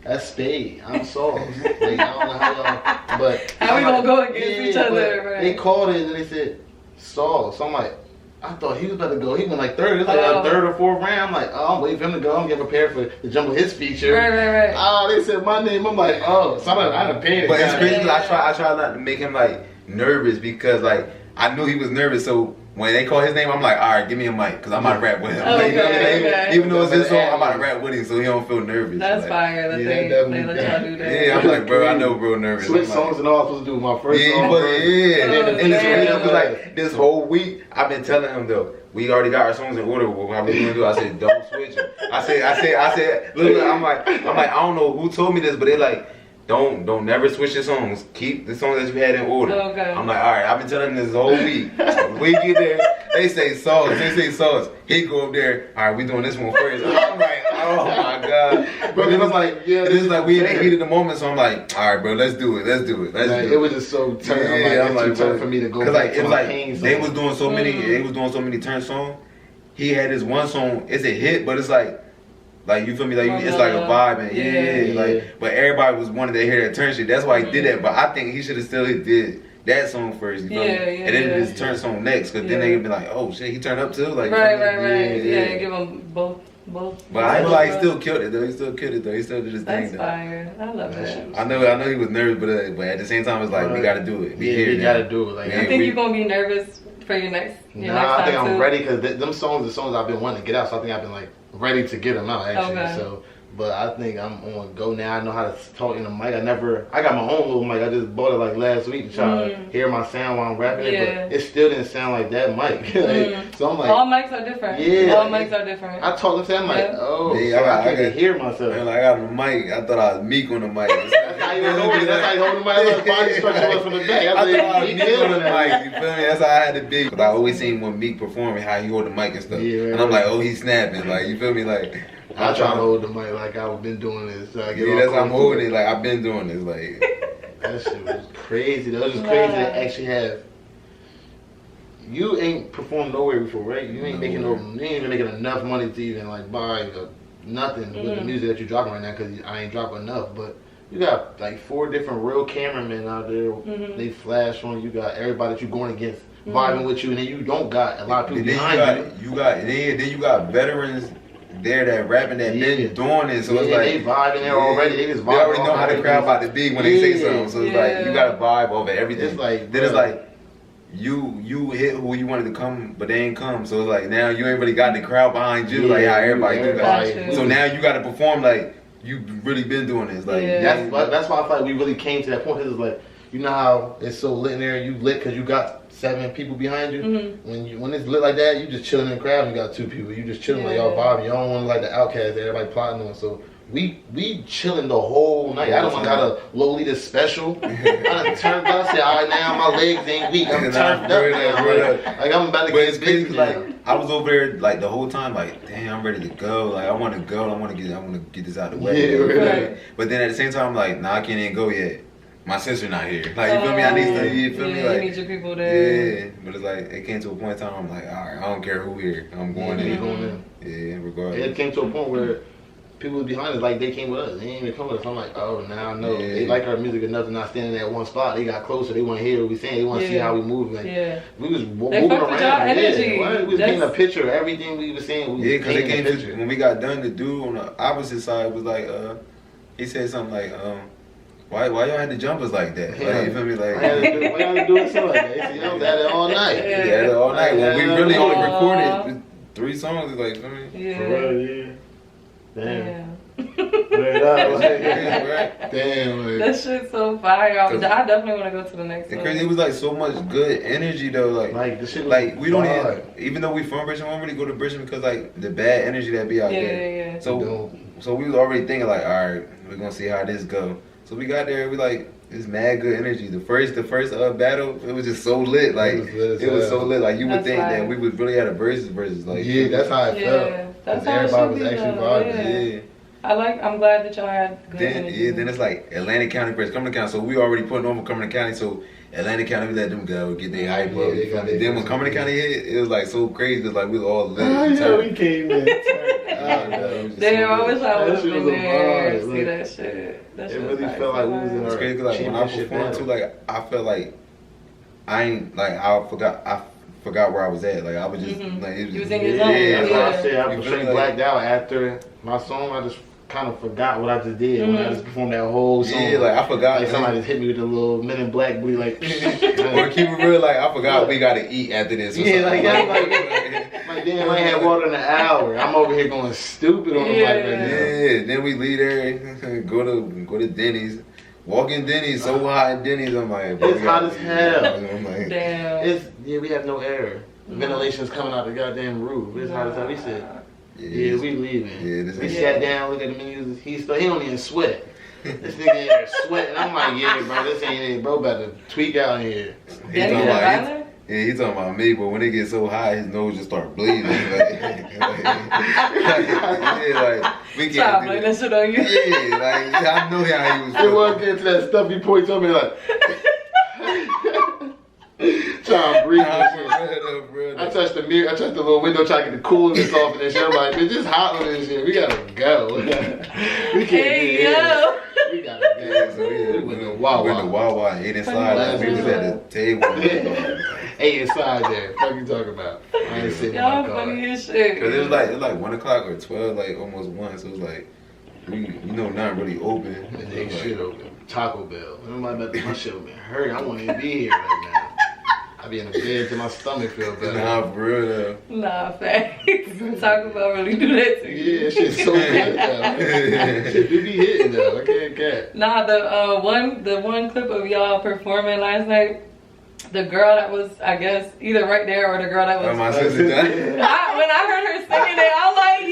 that's Spade. I'm Sauce. Like, I don't know how y'all, but how we gonna go against each other? Right? They called it and they said Sauce. So I'm like, I thought he was about to go. He went like third. It was like a third or fourth round. I'm like, oh, I'm waiting for him to go. I'm getting prepared for the jumble his feature. Right. Oh, they said my name. I'm like, oh, so I done paid it. But it's crazy. I try not to make him like nervous because like I knew he was nervous. So when they call his name, I'm like, all right, give me a mic because I might rap with him. Like, you know what I mean? Even though it's his song, I might rap with him so he don't feel nervous. That's like, fire. That they let y'all do that. Yeah, I'm like, bro, I know bro nervous. Switch songs and all I was supposed to do my first song. And it's crazy because like this whole week I've been telling him though, we already got our songs in order. How we gonna do? I said, don't switch them. I said, look, I'm like, I don't know who told me this, but they like, don't never switch your songs. Keep the songs that you had in order. Okay. I'm like, all right, I've been telling them this whole week. We get there, they say Sauce. He go up there, all right, we doing this one first. I'm like, oh my God. But it was like, this is like we in the heat of the moment, so I'm like, all right, bro, let's do it. It was just so turn. I'm like, too for me to go back to my pain song. They was doing so many turn songs. He had this one song, it's a hit, but it's like you feel me? Like it's like a vibe and like. But everybody was wanting to hear that turn shit. That's why he did that. But I think he should have still did that song first. You feel me? And then his turn song next, because then they would be like, oh shit, he turned up too. Like right. Yeah, give him both. But I like still killed it though. He still did his thing. That's fire. I love that. I know he was nervous, but at the same time it's like we gotta do it. We gotta do it. Like I think you're gonna be nervous for your next time. I think I'm ready because them songs, the songs I've been wanting to get out. So I think I've been like ready to get them out actually. Okay. So, but I think I'm on go now. I know how to talk in the mic. I got my own little mic. I just bought it like last week to try to hear my sound while I'm rapping it, but it still didn't sound like that mic. So I'm like, all mics are different. Yeah, all mics are different. I talk to them like, oh, yeah, so I can hear myself. Man, I got on the mic. I thought I was Meek on the mic. That's how you hold the mic. Like body structure was from the back. I thought I was Meek on the mic. You feel me? That's how I had to be. Cause I always seen when Meek performing how he hold the mic and stuff, and I'm like, oh, he's snapping. Like you feel me? Like. I try to hold the mic like I've been doing this. So I get that's how I'm holding it. Like I've been doing this. Like that shit was crazy. That was just crazy to actually have. You ain't performed nowhere before, right? You ain't making you ain't even making enough money to even like buy nothing with the music that you're dropping right now because I ain't dropping enough. But you got like 4 different real cameramen out there. They flash on you. Got everybody that you're going against vibing with you, and then you don't got a lot of people behind you. Then you got veterans there that rapping that been doing it. So it's like they vibing there already. They just vibing. They already know how the crowd about to be when they say something. So it's like you got to vibe over everything. It's like then it's like. You hit who you wanted to come, but they ain't come. So it's like now you ain't really got the crowd behind you like how everybody do that. So now you got to perform like you really been doing this. Like that's why I feel like we really came to that point. Cause it's like you know how it's so lit in there. You lit because you got 7 people behind you. When it's lit like that, you just chilling in the crowd. And you got 2 people. You just chilling like y'all vibing. You don't want like the outcast that everybody plotting on. So. We chilling the whole night. I don't want to have a Lolita special. I done turned up. I said, all right, now my legs ain't weak. I'm turned up now. Like I'm about to get busy. Like I was over there like the whole time. Like damn, I'm ready to go. Like I want to go. I want to get this out of the way. Yeah, right. But then at the same time, I'm like, nah, I can't even go yet. My sister not here. Like you feel me? I need to. You feel me? Like you need your people there. Yeah, but it's like it came to a point in time. I'm like, all right, I don't care who here. I'm going in. Yeah, regardless. It came to a point where. People behind us like they came with us. They ain't even come with us. I'm like, oh, now I know. They like our music enough to not standing at one spot. They got closer. They want to hear what we saying. They want to see how we move. Like, we was moving around. Energy. We was getting a picture of everything we was saying. Because it came to when we got done. The dude on the opposite side was like, he said something like, why y'all had to jump us like that? Like, you feel me? Like, why y'all had to do it so like that? They said, y'all had it all night. Yeah, had it all night. When we really only recorded 3 songs. It's like, feel me? For real, Damn. Damn, that shit's so fire. I definitely want to go to the next one. Crazy. It was like so much good energy though. Like the shit. Like we don't even though we from Richmond, we don't really go to Richmond because like the bad energy that be out there. So we was already thinking like, all right, we're gonna see how this go. So we got there. We like. It's mad good energy. The first battle, it was just so lit. Like it was so lit. Like you would think that we would really have a versus. Like that's how it felt. That's how everybody was actually vibing. I'm glad that y'all had good energy. Then it's like Atlantic County versus Cumberland County. So we already putting on for Cumberland County. So Atlantic County, we let them go, get their hype up. Then when Cumberland County hit, it was like so crazy because like we was all lit. We came in. Damn, I wish I would have been there. See that shit. It really felt like we was in our crazy, like when I performed too, like I felt like I forgot where I was at. Like I was just like it was, you was in your zone. That's why I said I was straight blacked out after my song. I just kind of forgot what I just did when I just performed that whole song. Yeah, like I forgot. Like somebody just hit me with a little Men in Black booty, like. Or keep it real, like I forgot we gotta eat after this. Yeah, like damn, I ain't had water in an hour. I'm over here going stupid on the mic right now. Yeah, then we leave there, go to Denny's. Walk in Denny's, so hot in Denny's. I'm like, it's hot as hell. I'm like, damn. We have no air. Ventilation's coming out the goddamn roof. It's hot as hell. We said. Yeah, we leaving. Yeah, we sat down, looked at the menus. He don't even sweat. This nigga in there sweating. I'm like, yeah, bro, this ain't it, bro. About to tweak out here. He's talking about me, but when it gets so high, his nose just start bleeding. We can't blame that shit on you. Yeah, like I know how he was. He walked into that stuffy point on me like. Trying to breathe. I touched the mirror. I touched the little window trying to get the coolness off of this shit. I'm like, bitch, it's hot on this shit. We gotta go. We can't get here. We gotta go. So we went to Wawa. Ate inside. We was at the table. Ate inside there. What you talking about? I ain't sitting in my car. Funny as shit. Cause it was like 1 o'clock or 12, like almost 1. So it was like, not really open. And ain't shit open. Taco Bell. My shit been hurt. I won't even be here right now. I be in the bed till my stomach feel better. Nah, for real though. Nah, facts. Taco Bell really do that to you. Yeah, shit's so good though. Shit do be hitting though. I can't cat. Nah, the one clip of y'all performing last night, the girl that was, I guess, either right there or the girl that was. My sister. When I heard her singing it, I was like,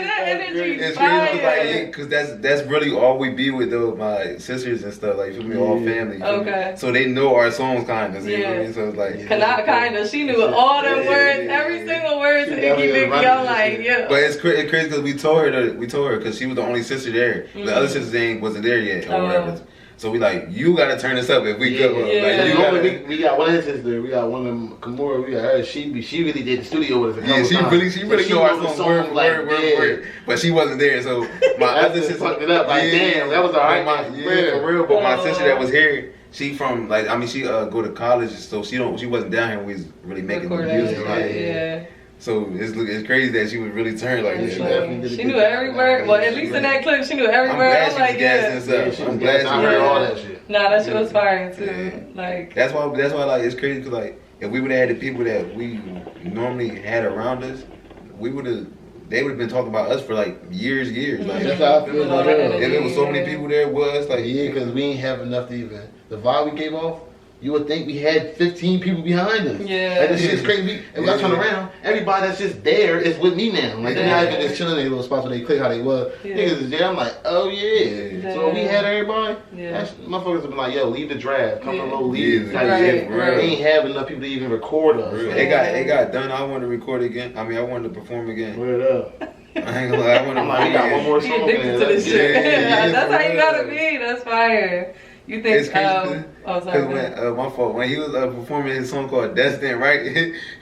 that energy. it's crazy, like, cause that's really all we be with though, my sisters and stuff, like, you feel me, all family. Okay. So they know our songs kinda, you feel me? So it's like. Not kinda, she knew all them words, every single word to Icky Vicky. I'm like, yeah. But it's crazy cause we told her cause she was the only sister there. The other sisters wasn't there yet or whatever. So we like, you gotta turn this up if we go. Like, we got one of his sisters. We got one of them. Kimura. We got her. She really did the studio with us. Yeah, she really know our songs word. But she wasn't there, so my other sister fucked it up. Like, damn, that was alright. Yeah, for real. But my sister that was here, she from like, I mean, she go to college, so she wasn't down here when we was really making the music. Like, so it's crazy that she would really turn like this. She knew every word. Well, at least in that clip, she knew every word. I'm like, I'm glad she heard all that shit. Nah, that shit was fire too. Like that's why like it's crazy because like if we would have had the people that we normally had around us, they would have been talking about us for like years. Like that's how I feel about it. If there was so many people there, was like because we ain't have enough to even the vibe we gave off. You would think we had 15 people behind us. Yeah. Like, this shit's crazy. And when I turn around, everybody that's just there is with me now. Like, they're not even just chilling in their little spots where they click how they was. Niggas is there. I'm like, oh, yeah. So we had everybody. Motherfuckers have been like, yo, leave the draft. Come on, low, leave. Right. They ain't have enough people to even record us. It got done. I wanted to record again. I mean, I wanted to perform again. Word up. I ain't gonna lie. I wanted to we got one more song. Addicted to this shit. That's how you gotta be. That's fire. You think it's crazy because my fault, when he was performing his song called Destined, right?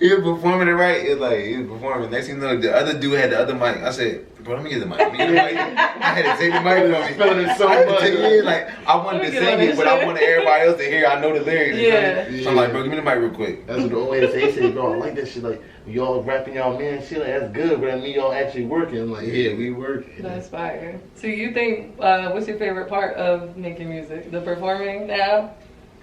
He was performing it right. It's like he was performing. Next thing you know, the other dude had the other mic. I said, bro, let me get the mic. I had to take the mic from me. Feeling it so much. Like I wanted to sing it, but I wanted everybody else to hear. I know the lyrics. Yeah. So I'm like, bro, give me the mic real quick. That's the way to say. He said, bro, I like that shit. Like y'all rapping y'all man shit. Like, that's good, but I mean y'all actually working. I'm like, yeah, we working. That's fire. So you think what's your favorite part of making music? The performing now?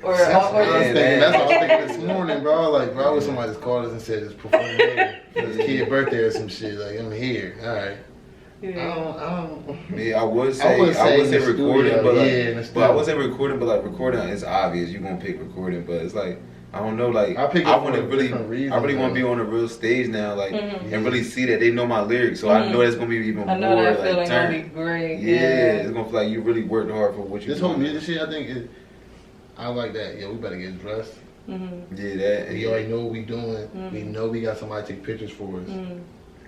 Or that's what I was thinking. That's what I was thinking this morning. morning, bro. Like, bro, I wish somebody just called us and said, just perform here for his kid's birthday or some shit. Like, I'm here. All right. I would say recording, but I would say recording, but like recording is obvious. You're gonna pick recording, but it's like I don't know, like I want to really want to be on a real stage now, like and really see that they know my lyrics, so I know that's gonna be even more. I know that feeling gonna be great. Yeah, it's gonna feel like you really worked hard for what you. This whole music shit, I think, I like that. Yeah, we better get dressed. Yeah, that. We already know what we doing. We know we got somebody take pictures for us.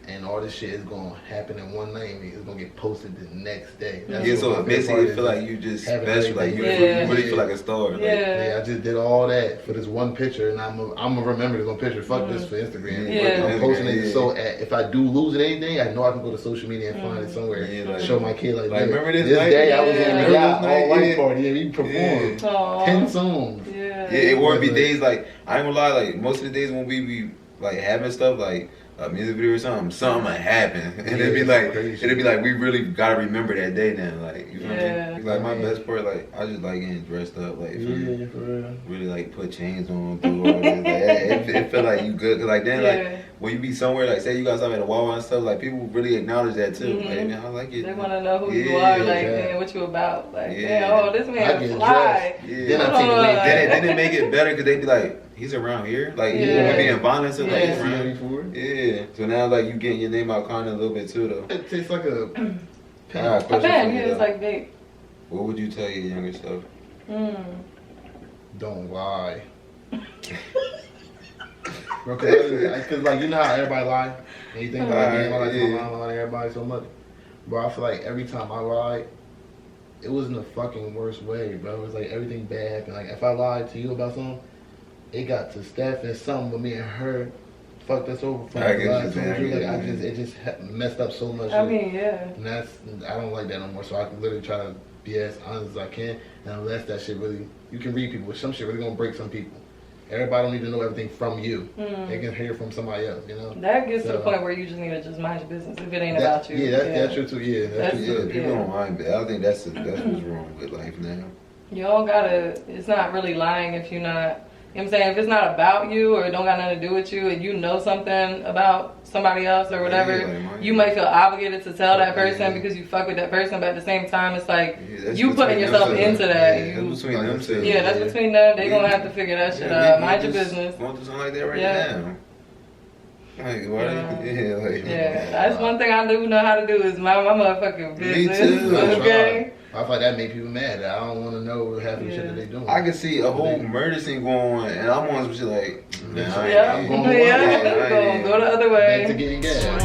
And all this shit is gonna happen in one night. It's gonna get posted the next day. That's so basically you feel like you just special, like you really feel like a star. Like, I just did all that for this one picture, and I'm gonna remember this one picture. Fuck this for Instagram. I'm posting it so if I do lose anything, I know I can go to social media and find it somewhere. Show my kid like remember this day I was on the yacht all white party and we performed 10 songs. It would be days like I ain't gonna lie, like most of the days when we be like having stuff like a music video or something might happen, and it'd be like we really gotta remember that day now, like you know what I mean? Like my best part, like I just like getting dressed up, like for real. Really like put chains on, do all this, like, it feel like you good, cause like then like when you be somewhere, like say you got something at a Wawa and stuff, like people really acknowledge that too. Like, man, I like it. They wanna know who you are, like man, what you about, like man, this man fly. Then I take away. Then it make it better, cause they be like, he's around here, like he won't be in violence, so like he's around before. Yeah. So now like you getting your name out kind of a little bit too though. It tastes like a pen. It's like vape. What would you tell your younger self? Don't lie. Bro, cause like you know how everybody lie, and you think about like, man, I lie to everybody so much. Bro, I feel like every time I lied, it was in the fucking worst way, bro. It was like everything bad happened. Like if I lied to you about something, it got to Steph and something with me and her fucked us over. It just messed up so much. I mean, and I don't like that no more. So I can literally try to be as honest as I can. And unless that shit really, you can read people, but some shit really gonna break some people. Everybody don't need to know everything from you. They can hear from somebody else, you know? That gets to the point where you just need to just mind your business if it ain't about you. Yeah, that's true too. Yeah, that's true. People don't mind, but I think that's what's wrong with life now. Y'all gotta, it's not really lying if you're not, you know what I'm saying? If it's not about you or it don't got nothing to do with you and you know something about somebody else or whatever, you might feel obligated to tell that person because you fuck with that person, but at the same time, it's like you putting yourself into that. That's between them two. Yeah, that's between them. They gonna have to figure that shit out. Mind your business. Going through something like that right now. Like, what? Yeah, like, Yeah, that's one thing I do know how to do is mind my motherfucking business. Me too. Okay. I feel like that make people mad. I don't want to know half of the shit that they doing. I can see a whole murder scene going on, and I'm on some shit like, man, I ain't Yeah, going go the other way. Back to getting gas.